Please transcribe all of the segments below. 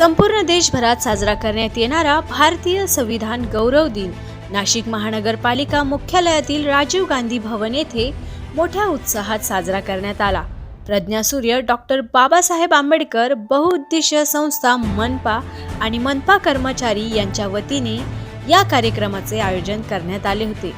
संपूर्ण देशभरात साजरा करण्यात येणारा भारतीय संविधान गौरव दिन नाशिक महानगरपालिका मुख्यालयातील राजीव गांधी भवन येथे मोठ्या उत्साहात साजरा करण्यात आला। प्रज्ञासूर्य डॉक्टर बाबासाहेब आंबेडकर बहुउद्देशीय संस्था मनपा आणि मनपा कर्मचारी यांच्या वतीने या कार्यक्रमाचे आयोजन करण्यात आले होते।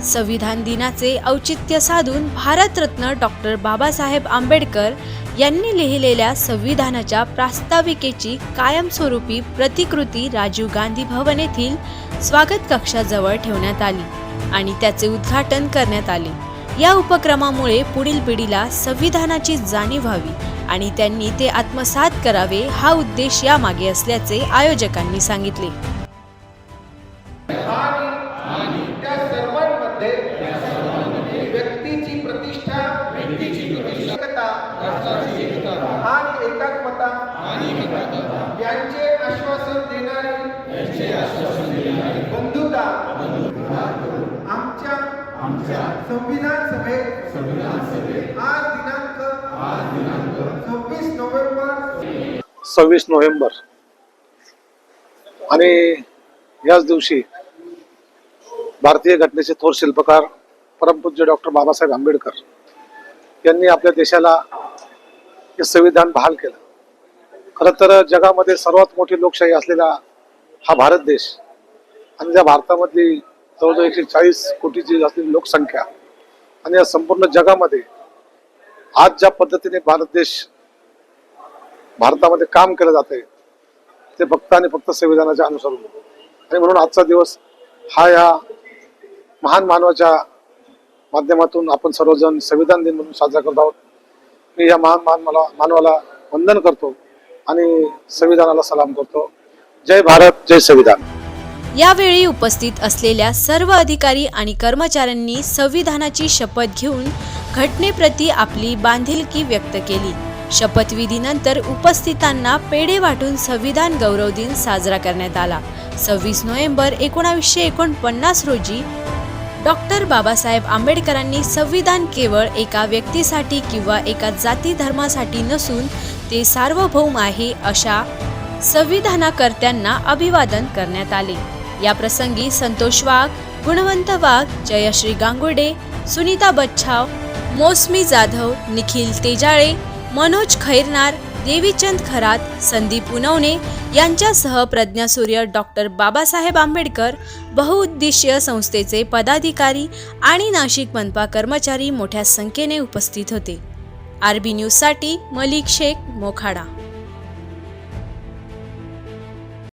संविधान दिनाचे औचित्य साधून भारतरत्न डॉक्टर बाबासाहेब आंबेडकर यांनी लिहिलेल्या संविधानाच्या प्रास्ताविकेची कायमस्वरूपी प्रतिकृती राजीव गांधी भवन येथील स्वागत कक्षाजवळ ठेवण्यात आली आणि त्याचे उद्घाटन करण्यात आले। या उपक्रमामुळे पुढील पिढीला संविधानाची जाणीव व्हावी आणि त्यांनी ते आत्मसात करावे हा उद्देश यामागे असल्याचे आयोजकांनी सांगितले। व्यक्तीची प्रतिष्ठा आणि एकात्मता यांचे आश्वासन देणारी बंधुता आमच्या संविधान सभेत आज दिनांक 26 नोव्हेंबर आणि याच दिवशी भारतीय घटनेचे थोर शिल्पकार परमपूज्य डॉक्टर बाबासाहेब आंबेडकर यांनी आपल्या देशाला हे संविधान बहाल केलं। खरं तर जगामध्ये सर्वात मोठी लोकशाही असलेला हा भारत देश आणि त्या भारतामधली जवळजवळ 140 कोटीची असलेली लोकसंख्या आणि या संपूर्ण जगामध्ये आज ज्या पद्धतीने भारतामध्ये काम केलं जाते ते फक्त आणि फक्त संविधानाच्या अनुसरून आणि म्हणून आजचा दिवस हा या महान मानवाच्या माध्यमातून आपण सर्वजण संविधान दिन म्हणून साजरा करत आहोत। मी या महान मानवाला वंदन करतो आणि संविधानाला सलाम करतो। जय भारत, जय संविधान। यावेळी उपस्थित असलेल्या सर्व अधिकारी आणि कर्मचाऱ्यांनी संविधानाची शपथ घेऊन घटनेप्रती आपली बांधिलकी व्यक्त केली। शपथविधीनंतर उपस्थितांना पेढे वाटून संविधान गौरव दिन साजरा करण्यात आला। 26 नोव्हेंबर 1949 रोजी डॉक्टर बाबासाहेब आंबेडकरांनी संविधान केवळ एका व्यक्तीसाठी किंवा एका जाती धर्मासाठी नसून ते सार्वभौम आहे अशा संविधानकर्त्यांना अभिवादन करण्यात आले। या प्रसंगी संतोष वाघ, गुणवंत वाघ, जयश्री गांगुर्डे, सुनीता बच्छाव, मौसमी जाधव, निखिल तेजाळे, मनोज खैरनार, देवीचंद खरात, संदीप उनवणे यांच्यासह प्रज्ञासूर्य डॉक्टर बाबासाहेब आंबेडकर बहुउद्देशीय संस्थेचे पदाधिकारी आणि नाशिक मनपा कर्मचारी मोठ्या संख्येने उपस्थित होते। आरबी न्यूज साठी मलिक शेख, मोखाडा।